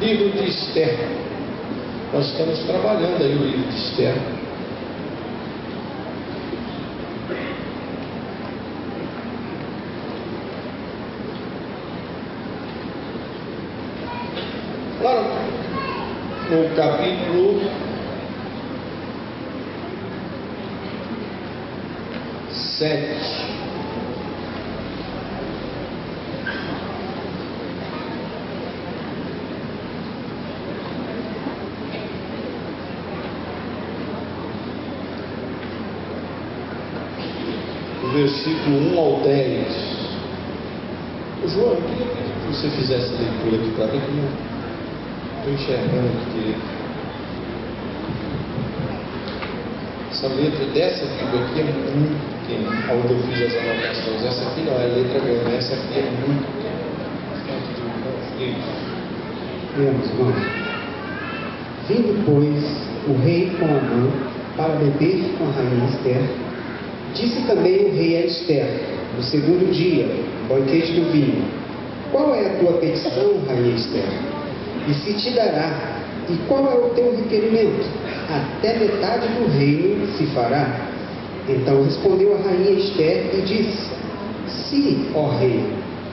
Livro de Esther. Nós estamos trabalhando aí o livro de Esther. Claro, no capítulo 7. Versículo 1 ao 10. João, eu queria que você fizesse a leitura aqui para mim, que não estou enxergando aqui. Essa letra dessa Bíblia aqui é muito pequena. Onde eu fiz as anotações, essa aqui não é letra grande, essa aqui é muito pequena. Vamos, irmãos. Vindo, pois, o rei com Amã para beber com a rainha Esther, disse também o rei a Esther, no segundo dia, banquete do vinho: qual é a tua petição, rainha Esther? E se te dará? E qual é o teu requerimento? Até metade do reino se fará. Então respondeu a rainha Esther e disse: se, ó rei,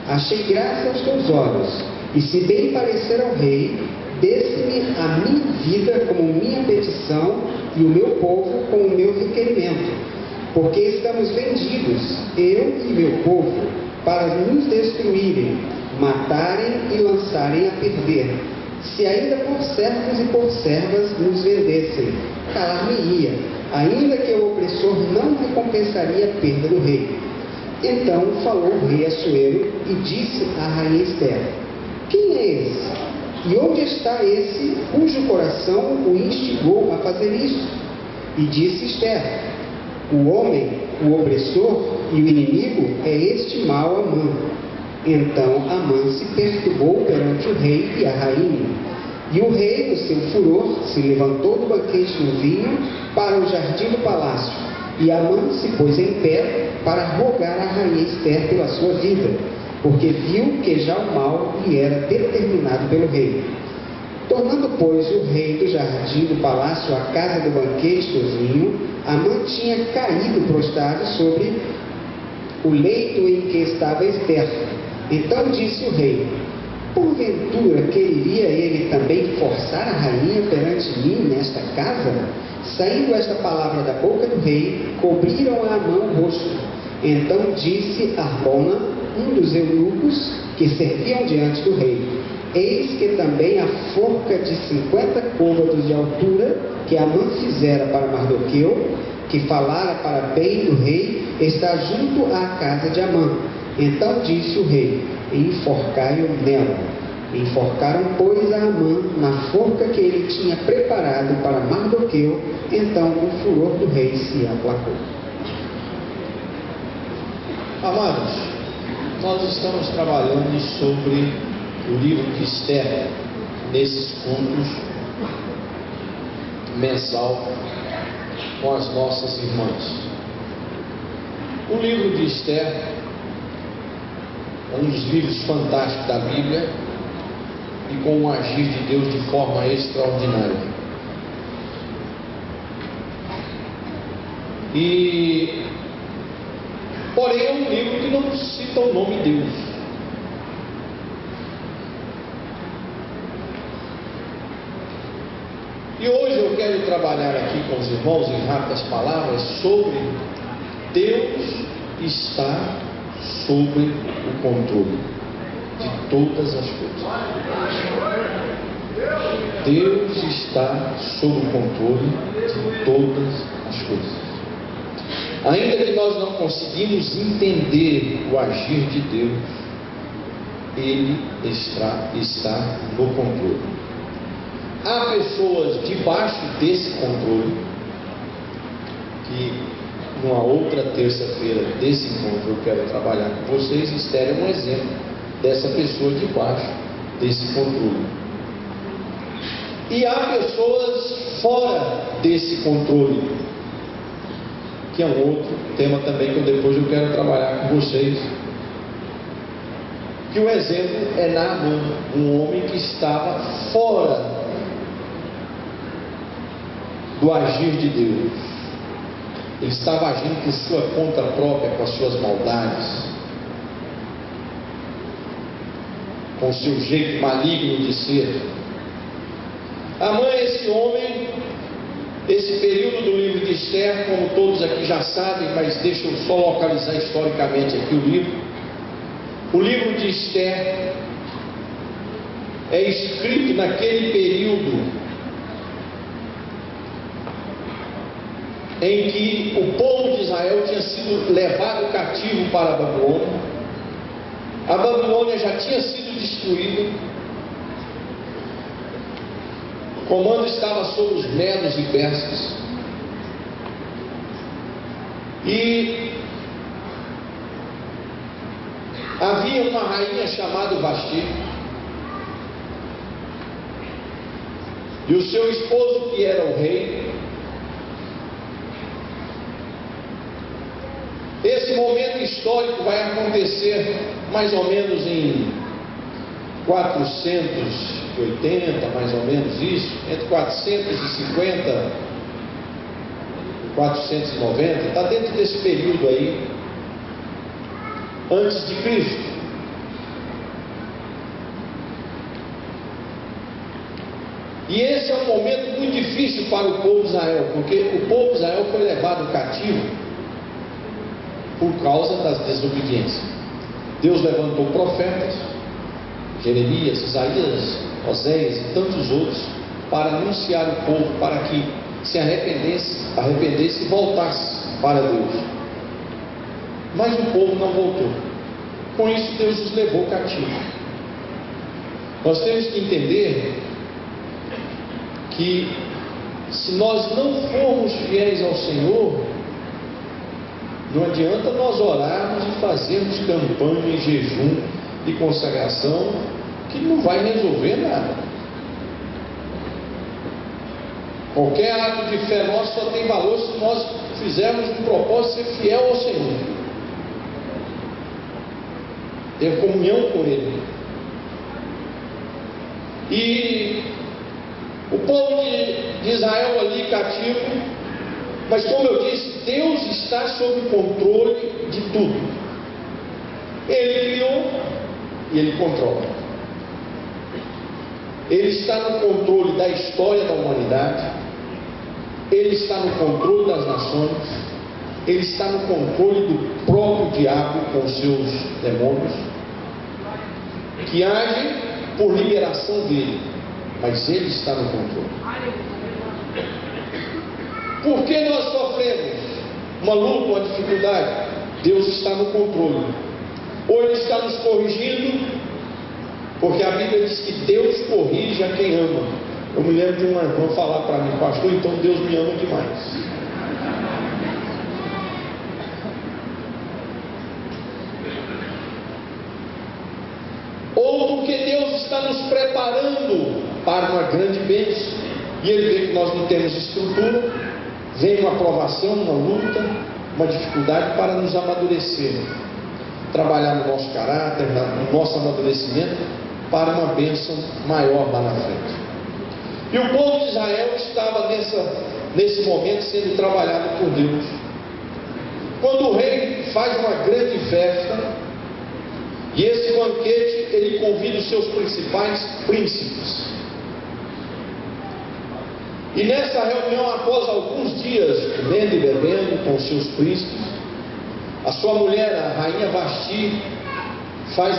achei graça aos teus olhos, e se bem parecer ao rei, desse-me a minha vida como minha petição, e o meu povo como o meu requerimento. Porque estamos vendidos, eu e meu povo, para nos destruírem, matarem e lançarem a perder. Se ainda por servos e por servas nos vendessem, calar-me-ia, ainda que o opressor não recompensaria a perda do rei. Então falou o rei Assuero e disse à rainha Esther: quem é esse? E onde está esse cujo coração o instigou a fazer isso? E disse Esther: o homem, o opressor e o inimigo é este mau Amã. Então Amã se perturbou perante o rei e a rainha. E o rei, no seu furor, se levantou do banquete do vinho para o jardim do palácio. E Amã se pôs em pé para rogar à rainha Esther pela sua vida, porque viu que já o mal lhe era determinado pelo rei. Tornando, pois, o rei do jardim do palácio à casa do banquete do vinho, Amã tinha caído prostrado sobre o leito em que estava Esther. Então disse o rei: porventura quereria ele também forçar a rainha perante mim nesta casa? Saindo esta palavra da boca do rei, cobriram a Amã o rosto. Então disse Arbona, um dos eunucos que serviam diante do rei: eis que também a forca de 50 côvados de altura que Amã fizera para Mardoqueu, que falara para bem do rei, está junto à casa de Amã. Então disse o rei: enforcai-o nela. Enforcaram, pois, a Amã na forca que ele tinha preparado para Mardoqueu. Então o furor do rei se aplacou. Amados, nós estamos trabalhando sobre o livro de Esther nesses cultos mensal com as nossas irmãs. O livro de Esther é um dos livros fantásticos da Bíblia e com o agir de Deus de forma extraordinária. Porém é um livro que não cita o nome de Deus. E hoje eu quero trabalhar aqui com os irmãos em rápidas palavras sobre Deus está sobre o controle de todas as coisas. Deus está sob o controle de todas as coisas. Ainda que nós não conseguimos entender o agir de Deus, Ele está no controle. Há pessoas debaixo desse controle, que numa outra terça-feira desse encontro eu quero trabalhar com vocês. Esther é um exemplo dessa pessoa debaixo desse controle. E há pessoas fora desse controle, que é um outro tema também que depois eu quero trabalhar com vocês. que o exemplo é Naamã, um homem que estava fora do agir de Deus. Ele estava agindo por sua conta própria, com as suas maldades, com o seu jeito maligno de ser. Amã é esse homem, esse período do livro de Esther, como todos aqui já sabem, mas deixa eu só localizar historicamente aqui o livro. O livro de Esther é escrito naquele período em que o povo de Israel tinha sido levado cativo para a Babilônia. A Babilônia já tinha sido destruída. O comando estava sobre os medos e persas. E havia uma rainha chamada Vasti. E o seu esposo, que era o rei. Esse momento histórico vai acontecer mais ou menos em 480, mais ou menos isso, entre 450 e 490, está dentro desse período aí, antes de Cristo. E esse é um momento muito difícil para o povo de Israel, porque o povo de Israel foi levado cativo por causa das desobediências. Deus levantou profetas, Jeremias, Isaías, Oséias e tantos outros, para anunciar o povo, para que se arrependesse e voltasse para Deus. Mas o povo não voltou. Com isso, Deus os levou cativo. Nós temos que entender que se nós não formos fiéis ao Senhor, não adianta nós orarmos e fazermos campanha, jejum e consagração, que não vai resolver nada. Qualquer ato de fé nosso só tem valor se nós fizermos um propósito de ser fiel ao Senhor, ter comunhão com Ele. E o povo de Israel ali cativo, mas como eu disse, Deus está sob o controle de tudo. Ele criou e Ele controla. Ele está no controle da história da humanidade. Ele está no controle das nações. Ele está no controle do próprio diabo com seus demônios, que agem por liberação dele, mas Ele está no controle. Por que nós sofremos uma luta, uma dificuldade? Deus está no controle. Ou Ele está nos corrigindo, porque a Bíblia diz que Deus corrige a quem ama. Eu me lembro de uma irmã falar para mim: pastor, então Deus me ama demais. Ou porque Deus está nos preparando para uma grande bênção, e Ele vê que nós não temos estrutura, vem uma provação, uma luta, uma dificuldade para nos amadurecer, trabalhar no nosso caráter, no nosso amadurecimento, para uma bênção maior lá na frente. E o povo de Israel estava nesse momento sendo trabalhado por Deus. Quando o rei faz uma grande festa, e esse banquete ele convida os seus principais príncipes. E nessa reunião, após alguns dias comendo e bebendo com os seus príncipes, a sua mulher, a rainha Vasti, faz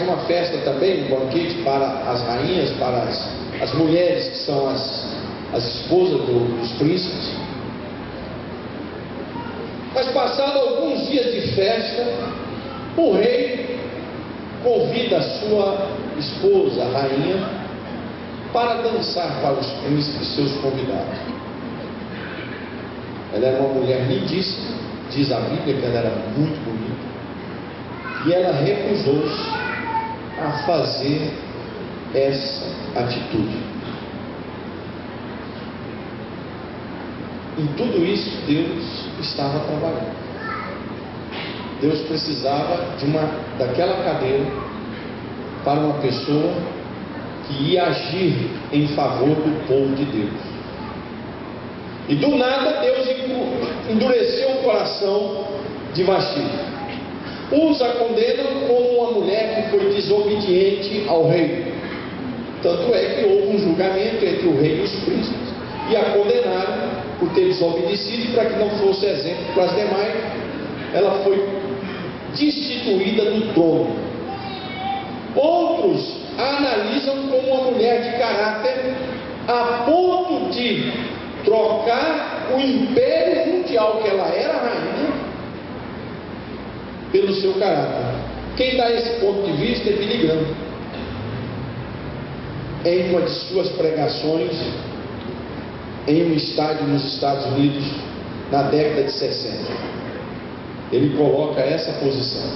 uma festa também, um banquete para as rainhas, para as mulheres que são as esposas dos príncipes. Mas passado alguns dias de festa, o rei convida a sua esposa, a rainha, para dançar para os príncipes, seus convidados. Ela era uma mulher lindíssima, diz a Bíblia que ela era muito bonita, e ela recusou-se a fazer essa atitude. Em tudo isso, Deus estava trabalhando. Deus precisava daquela cadeira para uma pessoa que ia agir em favor do povo de Deus. E do nada Deus endureceu o coração de Vasti. Uns a condenam como uma mulher que foi desobediente ao rei. Tanto é que houve um julgamento entre o rei e os príncipes, e a condenaram por ter desobedecido, e para que não fosse exemplo para as demais, ela foi destituída do trono. Outros a analisam como uma mulher de caráter, a ponto de trocar o império mundial, que ela era rainha, pelo seu caráter. Quem dá esse ponto de vista é Billy Graham. Em uma de suas pregações em um estádio nos Estados Unidos, na década de 60, ele coloca essa posição.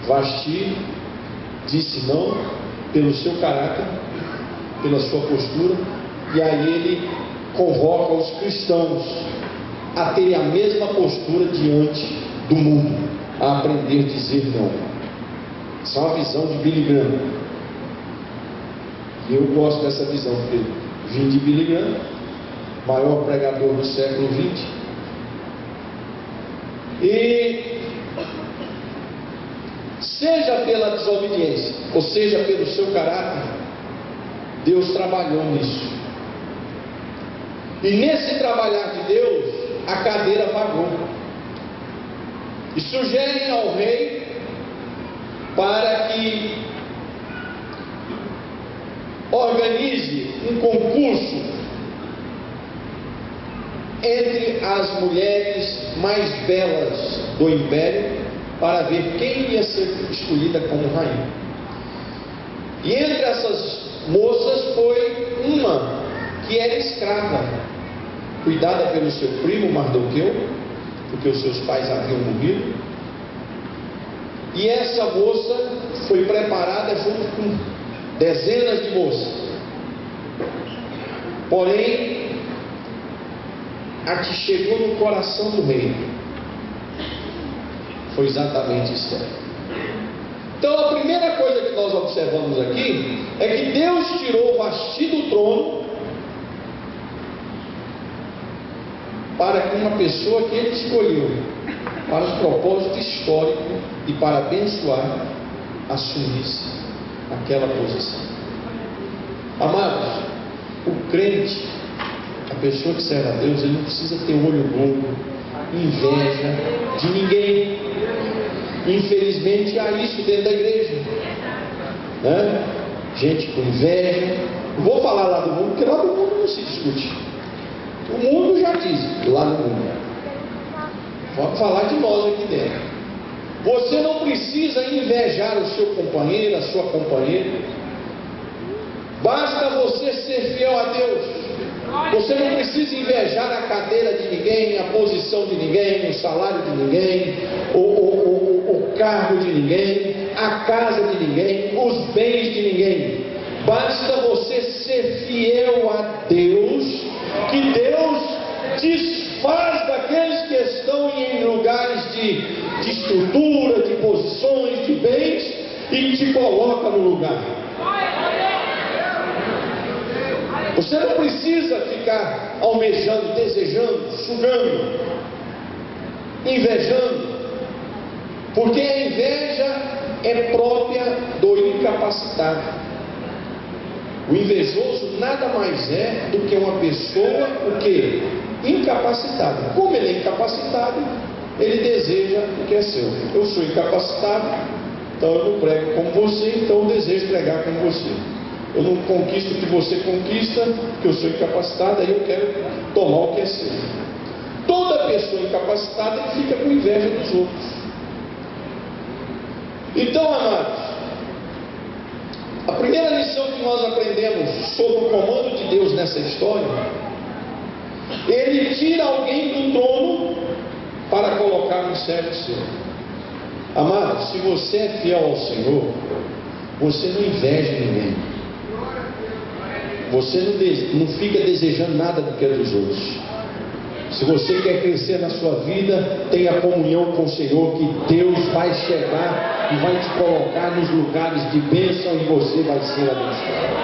Vasti disse não pelo seu caráter, pela sua postura, e aí ele convoca os cristãos a terem a mesma postura diante do mundo, a aprender a dizer não. Essa é uma visão de Billy Graham, e eu gosto dessa visão, porque vim de Billy Graham, maior pregador do século XX, e seja pela desobediência, ou seja pelo seu caráter, Deus trabalhou nisso. E nesse trabalhar de Deus, a cadeira vagou. E sugerem ao rei para que organize um concurso entre as mulheres mais belas do império, para ver quem ia ser escolhida como rainha. E entre essas moças foi uma que era escrava, cuidada pelo seu primo Mardoqueu, porque os seus pais haviam morrido. E essa moça foi preparada junto com dezenas de moças. Porém, a que chegou no coração do rei foi exatamente Esther. Então a primeira coisa que nós observamos aqui é que Deus tirou Vasti do trono para que uma pessoa que ele escolheu para um propósito histórico e para abençoar assumisse aquela posição. Amados, o crente, a pessoa que serve a Deus, ele não precisa ter olho bobo, inveja de ninguém. Infelizmente há isso dentro da igreja, né? Gente com inveja. Não vou falar lá do mundo, porque lá do mundo não se discute. O mundo já diz lá no mundo. Vamos falar de nós aqui dentro. Você não precisa invejar o seu companheiro, a sua companheira. Basta você ser fiel a Deus. Você não precisa invejar a cadeira de ninguém, a posição de ninguém, o salário de ninguém, o cargo de ninguém, a casa de ninguém, os bens de ninguém. Basta você ser fiel a Deus, que Deus desfaz daqueles que estão em lugares de estrutura, de posições, de bens, e te coloca no lugar. Você não precisa ficar almejando, desejando, sugando, invejando, porque a inveja é própria do incapacitado. O invejoso nada mais é do que uma pessoa, o quê? Incapacitada. Como ele é incapacitado, ele deseja o que é seu. Eu sou incapacitado, então eu não prego como você, então eu desejo pregar como você. Eu não conquisto o que você conquista, porque eu sou incapacitado, aí eu quero tomar o que é seu. Toda pessoa incapacitada fica com inveja dos outros. Então, amados, a primeira lição que nós aprendemos sobre o comando de Deus nessa história, ele tira alguém do trono para colocar um servo seu. Amados, se você é fiel ao Senhor, você não inveja ninguém. Você não fica desejando nada do que é dos outros. Se você quer crescer na sua vida, tenha comunhão com o Senhor, que Deus vai chegar e vai te colocar nos lugares de bênção e você vai ser abençoado.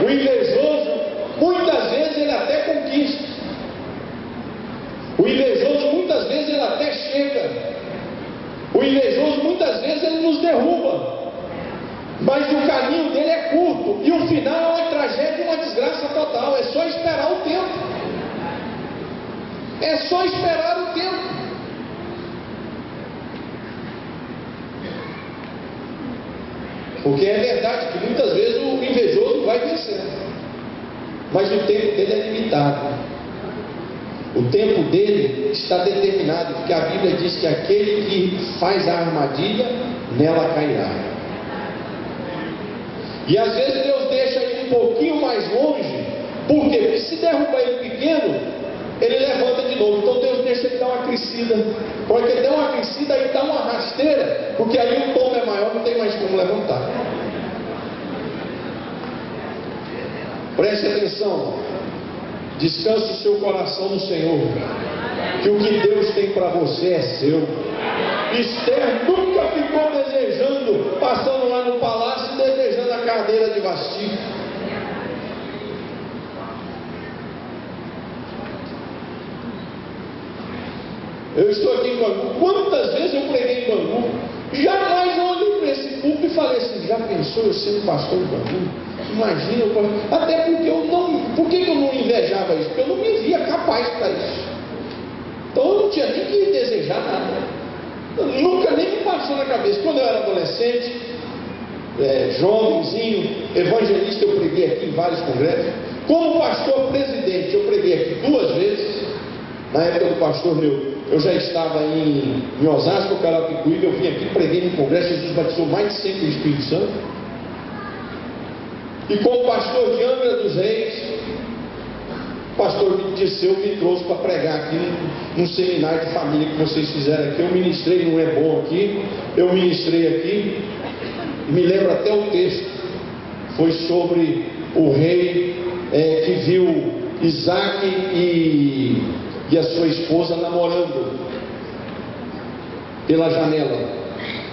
O invejoso, muitas vezes ele até conquista. O invejoso, muitas vezes ele até chega. O invejoso, muitas vezes ele nos derruba. Mas o caminho dele é curto e o final é uma tragédia e uma desgraça total. É só esperar o tempo. É só esperar o tempo. Porque é verdade que muitas vezes o invejoso vai vencer. Mas o tempo dele é limitado. O tempo dele está determinado, porque a Bíblia diz que aquele que faz a armadilha, nela cairá. E às vezes Deus deixa ele um pouquinho mais longe. Por quê? Porque se derrubar ele pequeno, ele levanta de novo. Então Deus deixa ele dar uma crescida. Porque ele der uma crescida, aí dá uma rasteira, porque aí o tombo é maior, não tem mais como levantar. Preste atenção. Descanse o seu coração no Senhor, que o que Deus tem para você é seu. Esther nunca ficou desejando, passando lá no palácio, desejando a cadeira de Vasti. Eu estou aqui em Bangu. Quantas vezes eu preguei em Bangu? Jamais eu olhei para esse púlpito e falei assim: já pensou eu sendo pastor em Bangu? Imagina, até porque eu não. Por que eu não invejava isso? Porque eu não me via capaz para isso. Então eu não tinha nem que desejar nada. Nunca nem me passou na cabeça. Quando eu era adolescente, jovenzinho, evangelista, eu preguei aqui em vários congressos. Como pastor presidente, eu preguei aqui 2 vezes. Na época do pastor meu, eu já estava em Osasco, Carapicuíba, eu vim aqui, preguei no congresso, Jesus batizou mais de 100 do Espírito Santo. E como pastor de Angra dos Reis, o pastor Disseu me trouxe para pregar aqui num seminário de família que vocês fizeram aqui. Eu ministrei, não é bom aqui, eu ministrei aqui, e me lembro até o texto, foi sobre o rei que viu Isaac e a sua esposa namorando pela janela.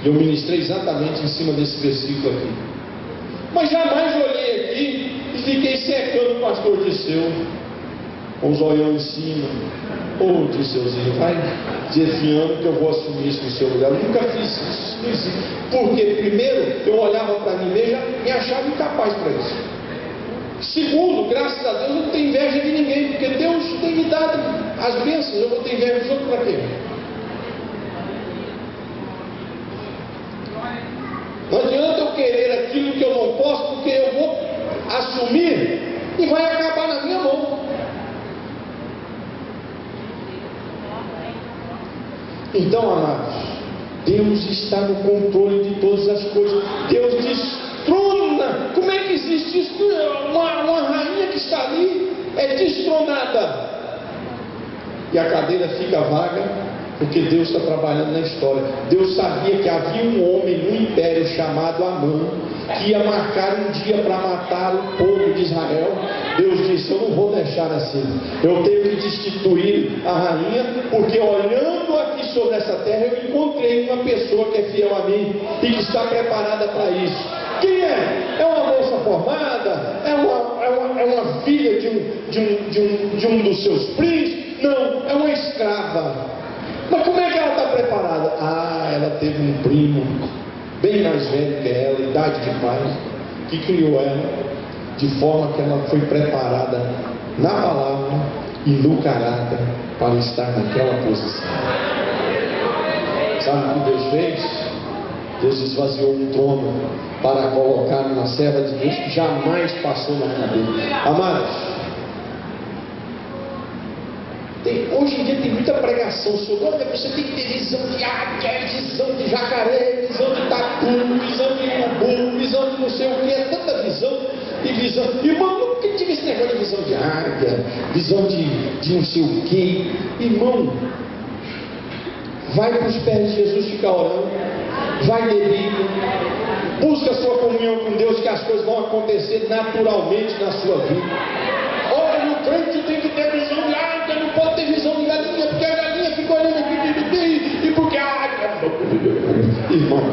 Eu ministrei exatamente em cima desse versículo aqui. Mas jamais olhei aqui e fiquei secando o pastor Disseu, com os olhão em cima. Ô Disseuzinho, vai desafiando que eu vou assumir isso no seu lugar. Eu nunca fiz isso. Não existe. Porque primeiro, eu olhava para mim mesmo e me achava incapaz para isso. Segundo, graças a Deus eu não tenho inveja de ninguém, porque Deus tem me dado as bênçãos. Eu vou ter inveja dos outros para quê? Não adianta eu querer aquilo que eu não posso, porque eu vou assumir e vai acabar na minha mão. Então, amados, Deus está no controle de todas as coisas. Deus destrona. Como é que existe isso? Uma rainha que está ali é destronada e a cadeira fica vaga, porque Deus está trabalhando na história. Deus sabia que havia um homem no império chamado Amã, que ia marcar um dia para matar o povo de Israel. Deus disse: eu não vou deixar assim. Eu tenho que destituir a rainha, porque olhando aqui sobre essa terra, eu encontrei uma pessoa que é fiel a mim e que está preparada para isso. Quem é? É uma moça formada? É uma filha de um dos seus príncipes? Não, é uma escrava. Mas como é que ela está preparada? Ah, ela teve um primo bem mais velho que ela, idade de pai, que criou ela, de forma que ela foi preparada na palavra e no caráter para estar naquela posição. Sabe o que Deus fez? Deus esvaziou um trono para colocar uma serva de Deus que jamais passou na cadeira. Amados, hoje em dia tem muita pregação sobre: olha, você tem que ter visão de águia, visão de jacaré, visão de tatu, visão de urubu, visão de não sei o que. É tanta visão e visão. Irmão, nunca tive esse negócio de visão de águia, visão de não sei o que. Irmão, vai para os pés de Jesus ficar orando, vai ler Bíblia, busca a sua comunhão com Deus, que as coisas vão acontecer naturalmente na sua vida. Olha, o crente tem que ter visão de águia. irmão,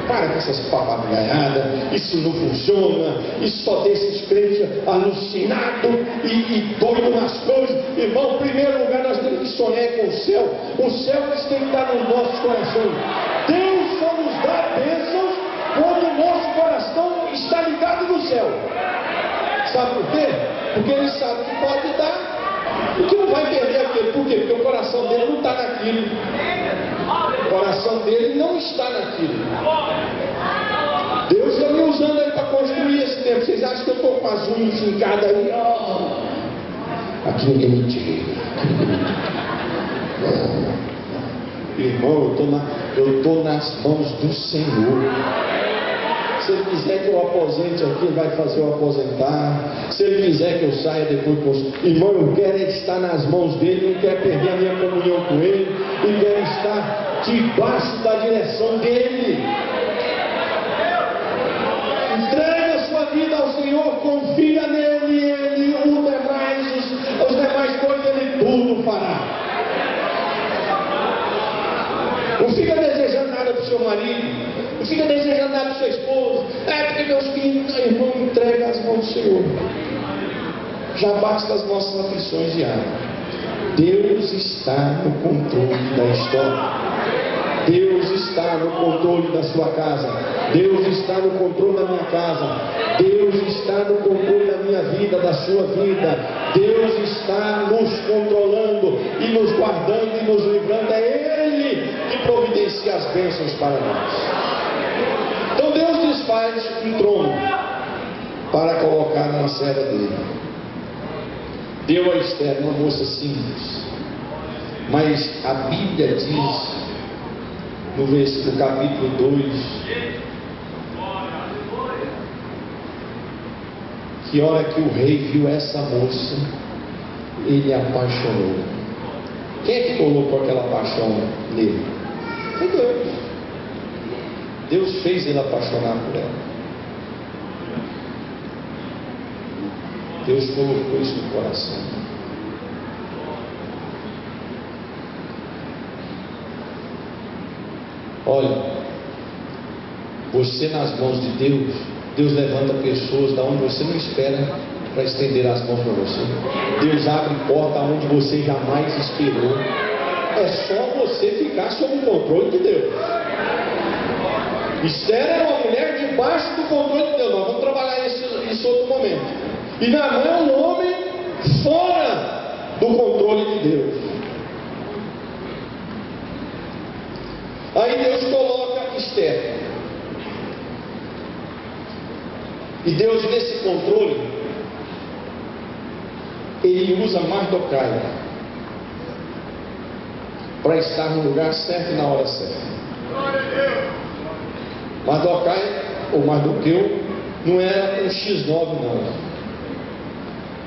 para com essas papagaiadas, isso não funciona, isso só deixa os crentes alucinados e doido nas coisas. Irmão, em primeiro lugar nós temos que sonhar com o céu que tem que estar no nosso coração. Deus só nos dá bênçãos quando o nosso coração está ligado no céu. Sabe por quê? Porque ele sabe que pode dar e que não vai perder aquilo. Por quê? Porque o coração dele não está naquilo. O coração dele não está naquilo. Deus está me usando aí para construir esse tempo. Vocês acham que eu estou com as unhas fincadas aí? Oh, aqui ninguém me tira. Irmão, eu estou nas mãos do Senhor. Se ele quiser que eu aposente aqui, ele vai fazer eu aposentar. Se ele quiser que eu saia depois, irmão, eu quero estar nas mãos dele, não quero perder a minha comunhão com ele, e quero estar debaixo da direção dele. Entrega a sua vida ao Senhor, confia nele, ele, as demais coisas ele tudo fará. Não fica desejando nada para o seu marido, não fica desejando nada para o seu esposo. Porque meus filhos, não, irmão, entrega as mãos do Senhor. Já basta as nossas aflições diárias. Deus está no controle da história. Deus está no controle da sua casa. Deus está no controle da minha casa. Deus está no controle da minha vida, da sua vida. Deus está nos controlando e nos guardando e nos livrando. É Ele que providencia as bênçãos para nós. Então Deus desfaz um trono para colocar na serva dele. Deu a Esther, uma moça simples, mas a Bíblia diz no capítulo 2 que a hora que o rei viu essa moça, ele apaixonou. Quem é que colocou aquela paixão nele? Foi Deus. Deus fez ele apaixonar por ela. Deus colocou isso no coração. Olha, você nas mãos de Deus, Deus levanta pessoas da onde você não espera para estender as mãos para você. Deus abre porta onde você jamais esperou. É só você ficar sob o controle de Deus. Esther era uma mulher debaixo do controle de Deus. Nós vamos trabalhar isso outro momento. E Naamã é um homem fora do controle de Deus. Aí Deus coloca Esther. E Deus, nesse controle, Ele usa Mardoquai para estar no lugar certo e na hora certa. Mardoquai, ou Mardoqueu, não era um X9 não.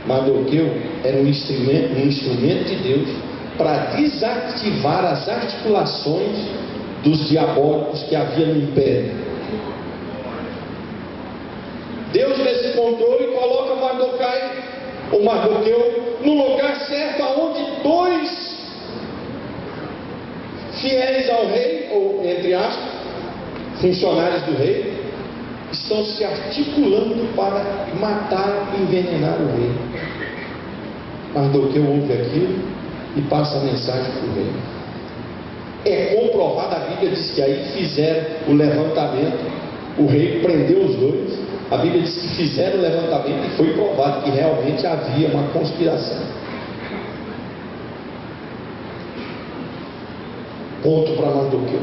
Mardoqueu era um instrumento de Deus para desativar as articulações dos diabólicos que havia no império. Deus nesse controle coloca Mardoquai, ou Mardoqueu, no lugar certo, aonde dois fiéis ao rei, ou entre aspas, funcionários do rei, estão se articulando para matar e envenenar o rei. Mardoqueu ouve aquilo e passa a mensagem para o rei. É comprovado, a Bíblia diz que aí fizeram o levantamento, o rei prendeu os dois. A Bíblia diz que fizeram o levantamento e foi provado que realmente havia uma conspiração. Ponto para Mardoqueu.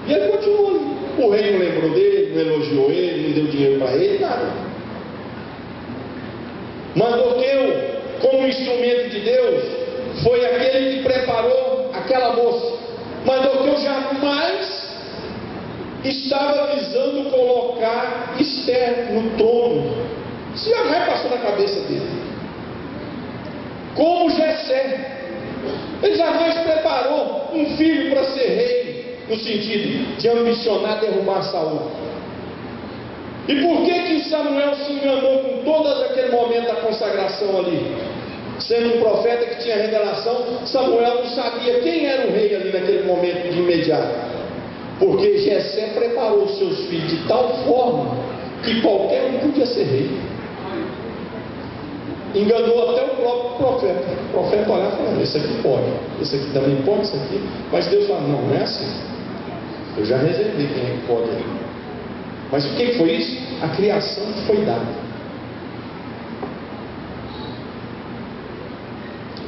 E ele continuou ali. O rei não lembrou dele, não elogiou ele, não deu dinheiro para ele, nada. Mardoqueu, como instrumento de Deus, foi aquele que preparou aquela moça. Mardoqueu jamais estava visando colocar Esther no trono. Isso jamais passou na cabeça dele. Como Jessé, ele jamais preparou um filho para ser rei, no sentido de ambicionar derrubar Saul. E por que Samuel se enganou com todo aquele momento da consagração ali? Sendo um profeta que tinha revelação, Samuel não sabia quem era o rei ali naquele momento de imediato. Porque Jessé preparou os seus filhos de tal forma que qualquer um podia ser rei. Enganou até o próprio profeta. O profeta olhava e falava: esse aqui pode, esse aqui também pode, esse aqui. Mas Deus fala: não é assim. Eu já reservei quem é que pode aí. Mas o que foi isso? A criação que foi dada.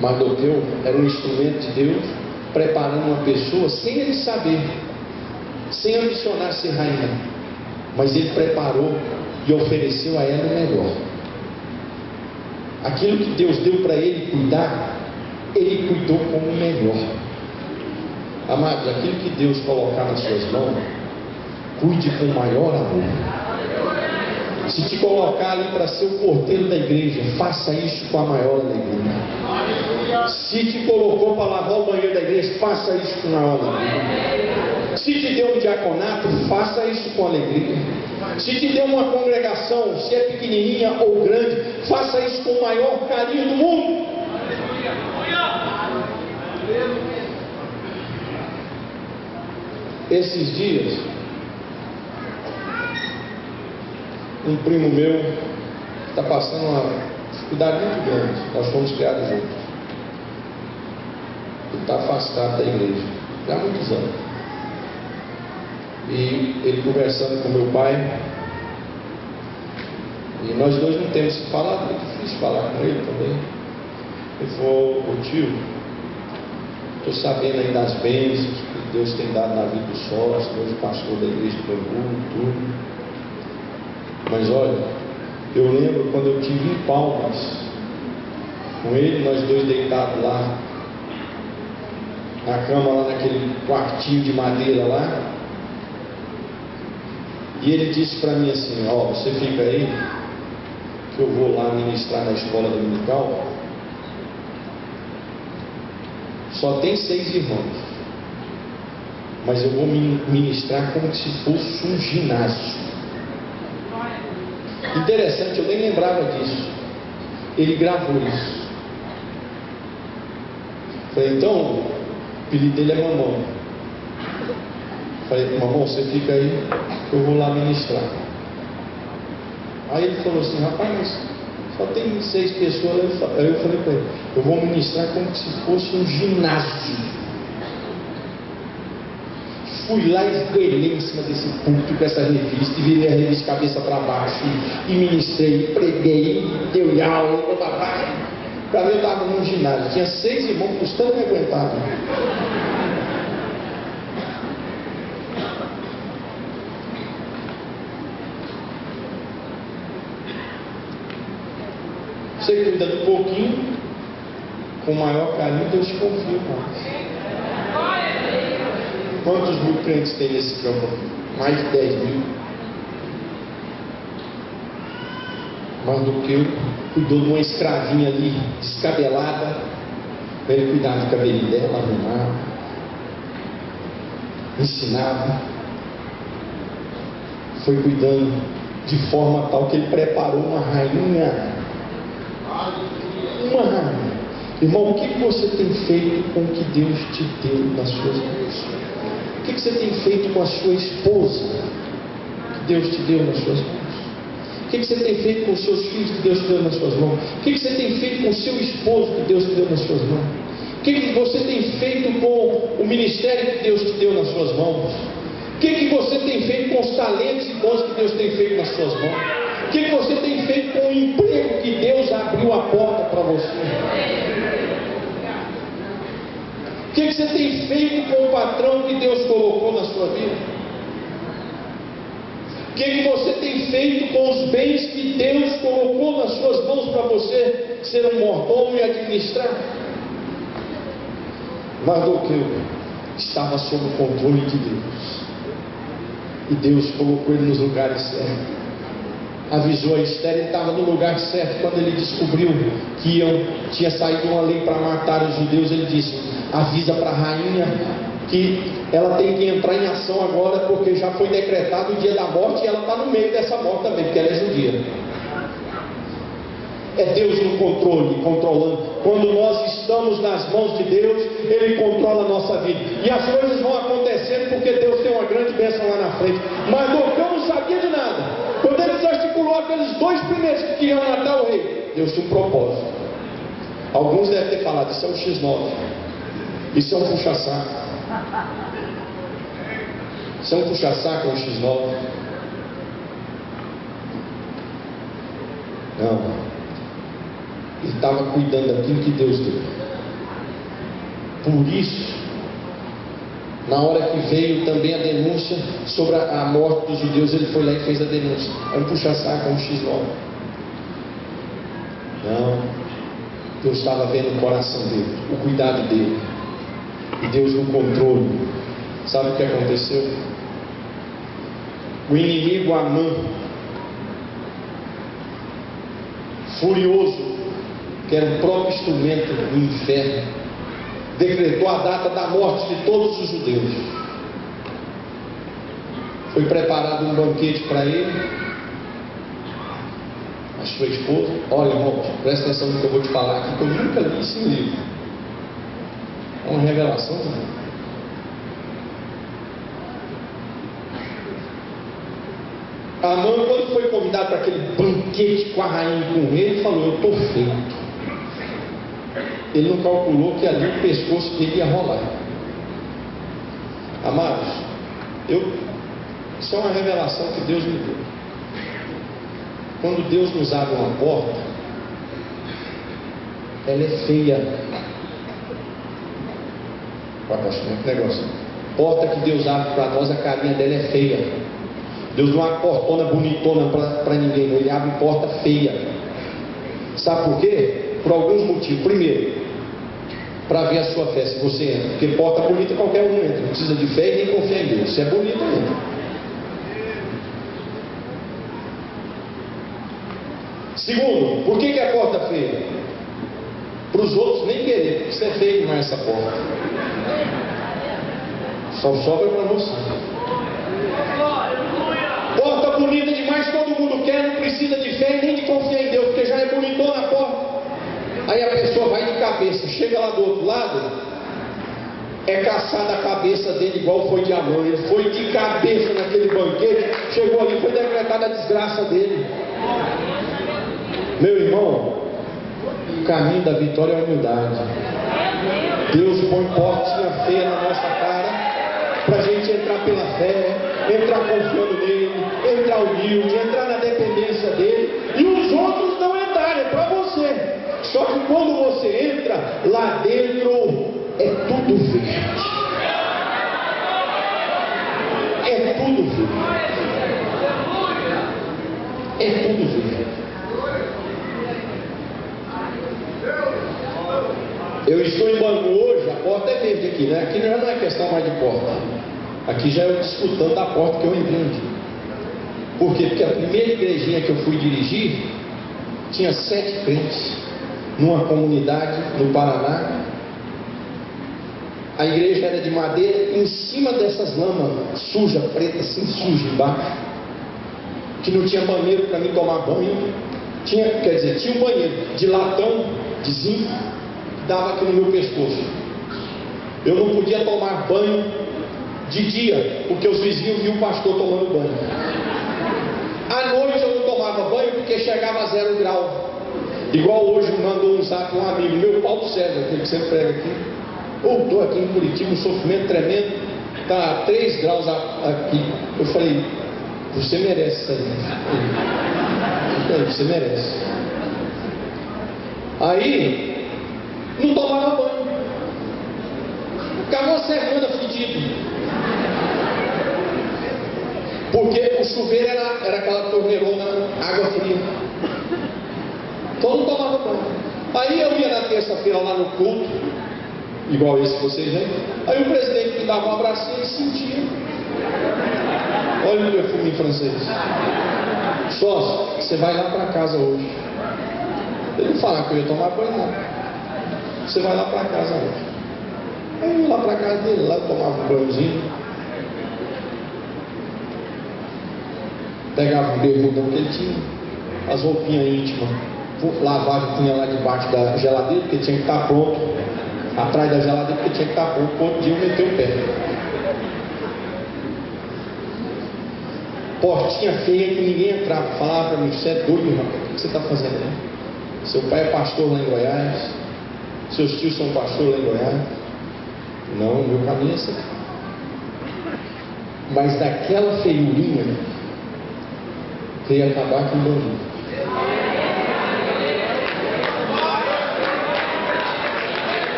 Mardoqueu era um instrumento de Deus, preparando uma pessoa sem ele saber, sem ambicionar ser rainha, mas ele preparou e ofereceu a ela o melhor. Aquilo que Deus deu para ele cuidar, ele cuidou como o melhor. Amados, aquilo que Deus colocar nas suas mãos, cuide com o maior amor. Se te colocar ali para ser o porteiro da igreja, faça isso com a maior alegria. Se te colocou para lavar o banheiro da igreja, faça isso com a maior alegria. Se te deu um diaconato, faça isso com alegria. Se te deu uma congregação, se é pequenininha ou grande, faça isso com o maior carinho do mundo. Esses dias, um primo meu está passando uma dificuldade muito grande. Nós fomos criados juntos. Ele está afastado da igreja já há muitos anos. E ele conversando com meu pai, e nós dois não temos se falado, é difícil falar com ele também. Ele falou: ô tio, estou sabendo aí das bênçãos que Deus tem dado na vida dos sócios, hoje pastor da igreja do Bangu, tudo. Mas olha, eu lembro quando eu tive em Palmas, com ele, nós dois deitados lá, na cama, lá naquele quartinho de madeira lá, e ele disse para mim assim: ó, você fica aí, que eu vou lá ministrar na escola dominical. Só tem 6 irmãos, mas eu vou ministrar como se fosse um ginásio. Interessante, eu nem lembrava disso. Ele gravou isso. Falei: então, o apelido dele é Mamão. Falei: Mamão, você fica aí, que eu vou lá ministrar. Aí ele falou assim: rapaz, mas só tem 6 pessoas. Aí eu falei para ele: eu vou ministrar como se fosse um ginásio. Fui lá e esguelei em cima desse púlpito com essa revista, e virei a revista de cabeça para baixo, e ministrei, preguei, deu aula, e babá. Para mim eu estava num ginásio, tinha 6 irmãos custando me aguentar. Você cuida do pouquinho, com maior carinho, Deus te confia mais. Quantos mil crentes tem nesse campo? Mais de 10 mil. Mardoqueu cuidou de uma escravinha ali, descabelada, para ele cuidar do cabelinho dela, arrumar, ensinava. Foi cuidando de forma tal que ele preparou uma rainha. Uma rainha. Irmão, o que você tem feito com o que Deus te deu nas suas mãos? O que você tem feito com a sua esposa que Deus te deu nas suas mãos? O que você tem feito com os seus filhos que Deus te deu nas suas mãos? O que você tem feito com o seu esposo que Deus te deu nas suas mãos? O que você tem feito com o ministério que Deus te deu nas suas mãos? O que você tem feito com os talentos e dons que Deus tem feito nas suas mãos? O que você tem feito com o emprego que Deus abriu a porta para você? O que você tem feito com o patrão que Deus colocou na sua vida? O que você tem feito com os bens que Deus colocou nas suas mãos para você ser um mordomo e administrar? Mardoqueu estava sob o controle de Deus, e Deus colocou ele nos lugares certos. Avisou a Esther, ele estava no lugar certo. Quando ele descobriu que tinha saído uma lei para matar os judeus, ele disse: avisa para a rainha que ela tem que entrar em ação agora, porque já foi decretado o dia da morte, e ela está no meio dessa morte também, porque ela é judia. É Deus no controle, controlando. Quando nós estamos nas mãos de Deus, Ele controla a nossa vida. E as coisas vão acontecendo porque Deus tem uma grande bênção lá na frente. Mas Dorcão não sabia de nada. Quando ele desarticulou aqueles 2 primeiros que queriam matar o rei, Deus tinha um propósito. Alguns devem ter falado, isso é um X9. Isso é um puxa-saco. Isso é um puxa-saco, é um X9. Não. Ele estava cuidando daquilo que Deus deu. Por isso, na hora que veio também a denúncia sobre a morte dos judeus, ele foi lá e fez a denúncia. É um puxa-saco, é um X9. Não. Deus estava vendo o coração dele, o cuidado dele. E Deus no controle. Sabe o que aconteceu? O inimigo Amã, furioso, que era o próprio instrumento do inferno, decretou a data da morte de todos os judeus. Foi preparado um banquete para ele, a sua esposa. Olha, irmão, presta atenção no que eu vou te falar aqui, que eu nunca li esse livro. É uma revelação, né? Amã, quando foi convidado para aquele banquete com a rainha e com o rei, ele falou: eu estou feito. Ele não calculou que ali o pescoço dele ia rolar. Amados, isso é uma revelação que Deus me deu. Quando Deus nos abre uma porta, ela é feia. Olha, pastor, que negócio. Porta que Deus abre para nós, a carinha dela é feia. Deus não abre portona bonitona para ninguém, não. Ele abre porta feia. Sabe por quê? Por alguns motivos. Primeiro, para ver a sua fé, se você entra. Porque porta bonita qualquer um entra. Não precisa de fé e nem confiar em Deus. Se é bonita, entra. Segundo, por que é porta feia? Para os outros nem querer, porque isso é feio demais essa porta. Só sobra para você. Porta bonita demais, todo mundo quer, não precisa de fé e nem de confiar em Deus, porque já é bonitona a porta. Aí a pessoa vai de cabeça, chega lá do outro lado, é caçada a cabeça dele igual foi de Amã. Ele foi de cabeça naquele banquete, chegou ali, foi decretada a desgraça dele. Meu irmão, o caminho da vitória é a humildade. Deus põe portinha feia na nossa cara, para a gente entrar pela fé, entrar confiando nele, entrar humilde, entrar na dependência dele, e os outros não entrarem, é para você. Só que quando você entra, lá dentro é tudo verde. É tudo verde. É tudo verde. Eu estou em Bangu hoje, a porta é verde aqui, né? Aqui já não é questão mais de porta. Aqui já é eu disputando a porta que eu entrei um dia. Por quê? Porque a primeira igrejinha que eu fui dirigir tinha 7 crentes numa comunidade no Paraná. A igreja era de madeira, em cima dessas lamas suja, preta, assim, suja embaixo, que não tinha banheiro para mim tomar banho. Tinha um banheiro de latão, de zinco, que dava aqui no meu pescoço. Eu não podia tomar banho de dia, porque os vizinhos viam o pastor tomando banho. À noite eu não tomava banho porque chegava a 0 grau. Igual hoje mandou um zap um amigo meu, Paulo César, aquele que sempre prega aqui. Estou aqui em Curitiba, um sofrimento tremendo, está a 3 graus aqui. Eu falei: você merece isso aí. Você merece. Aí, não tomava banho. Ficava uma semana fedido. Porque o chuveiro era aquela torneirona, água fria. Então não tomava banho. Aí eu ia na terça-feira lá no culto, igual esse que vocês veem. Aí o presidente me dava um abracinho e sentia. Olha o perfume em francês. Sócio, você vai lá para casa hoje. Ele não falava que eu ia tomar banho, não. Você vai lá para casa hoje. Aí eu ia lá para casa dele, lá eu tomava um banhozinho. Pegava um bermudão que ele tinha, as roupinhas íntimas lavagem punha lá debaixo da geladeira, porque tinha que estar pronto, atrás da geladeira, porque tinha que estar pronto, para outro dia eu meter o pé. Portinha feia que ninguém entrava. Falava para mim: você é doido, rapaz, o que você está fazendo aí? Seu pai é pastor lá em Goiás, seus tios são pastores lá em Goiás. Não, o meu caminho é esse aqui. Mas daquela feiurinha veio acabar com o meu mundo.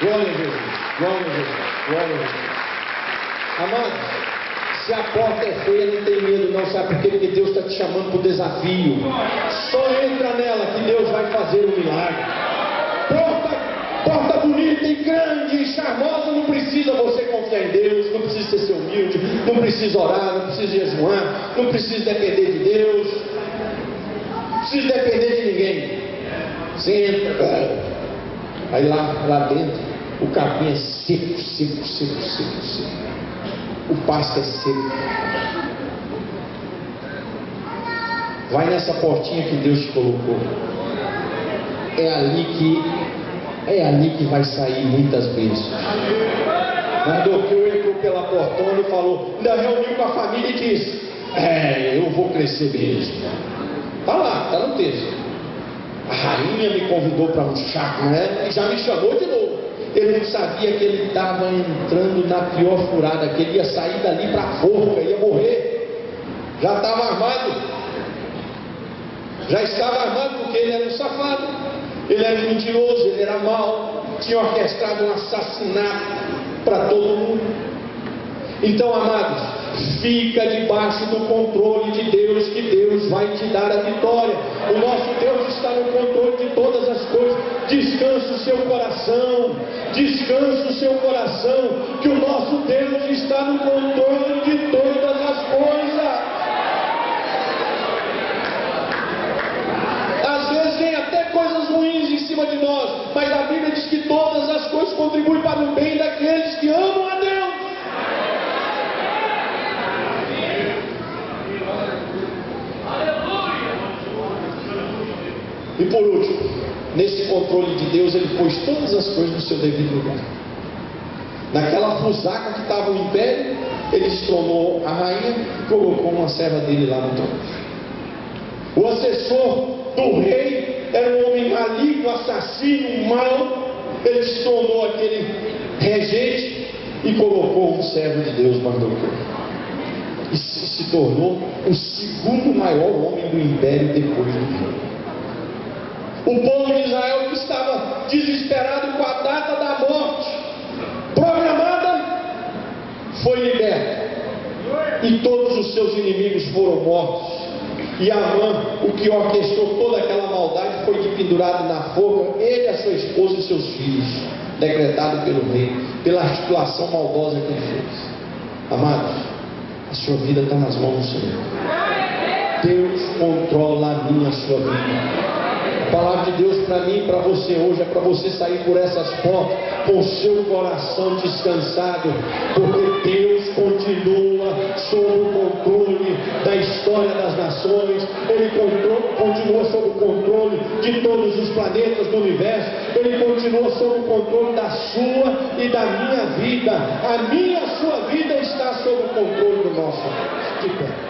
Glória a Jesus, glória a Jesus, glória a Jesus. Amados, se a porta é feia, não tem medo não, sabe por quê? Porque Deus está te chamando para o desafio. Só entra nela que Deus vai fazer um milagre. Porta bonita e grande e charmosa, não precisa você confiar em Deus, não precisa ser humilde, não precisa orar, não precisa jejuar, não precisa depender de Deus, não precisa depender de ninguém. Você entra, aí lá dentro o capim é seco. O pasto é seco. Vai nessa portinha que Deus te colocou. É ali que vai sair muitas bênçãos. Mardoqueu entrou pela portona e falou, ainda reuniu com a família e disse: eu vou crescer mesmo. Está lá, está no texto. A rainha me convidou para um chá com ela e já me chamou de novo. Ele não sabia que ele estava entrando na pior furada, que ele ia sair dali para a forca, ia morrer. Já estava armado. Já estava armado porque ele era um safado. Ele era mentiroso, ele era mau. Tinha orquestrado um assassinato para todo mundo. Então, amados, fica debaixo do controle de Deus, que Deus vai te dar a vitória. O nosso Deus está no controle de todas as coisas. Descanse o seu coração, que o nosso Deus está no controle de todas as coisas. Às vezes vem até coisas ruins em cima de nós, mas a Bíblia diz que todas as coisas contribuem para o bem daqueles que amam a Deus. E por último, nesse controle de Deus, ele pôs todas as coisas no seu devido lugar. Naquela fusaca que estava o império, ele destronou a rainha e colocou uma serva dele lá no trono. O assessor do rei era um homem maligno, assassino, mau. Ele destronou aquele regente e colocou um servo de Deus, Mardoqueu. E se tornou o segundo maior homem do império depois do rei. O povo de Israel, que estava desesperado com a data da morte programada, foi liberto. E todos os seus inimigos foram mortos. E Amã, o que orquestrou toda aquela maldade, foi pendurado na forca, ele, a sua esposa e seus filhos, decretado pelo rei, pela articulação maldosa que ele fez. Amados, a sua vida está nas mãos do Senhor. Deus controla a minha, a sua vida. A palavra de Deus para mim e para você hoje é para você sair por essas portas com o seu coração descansado, porque Deus continua sob o controle da história das nações. Ele continua sob o controle de todos os planetas do universo. Ele continua sob o controle da sua e da minha vida. A minha, a sua vida está sob o controle do nosso Deus. De pé.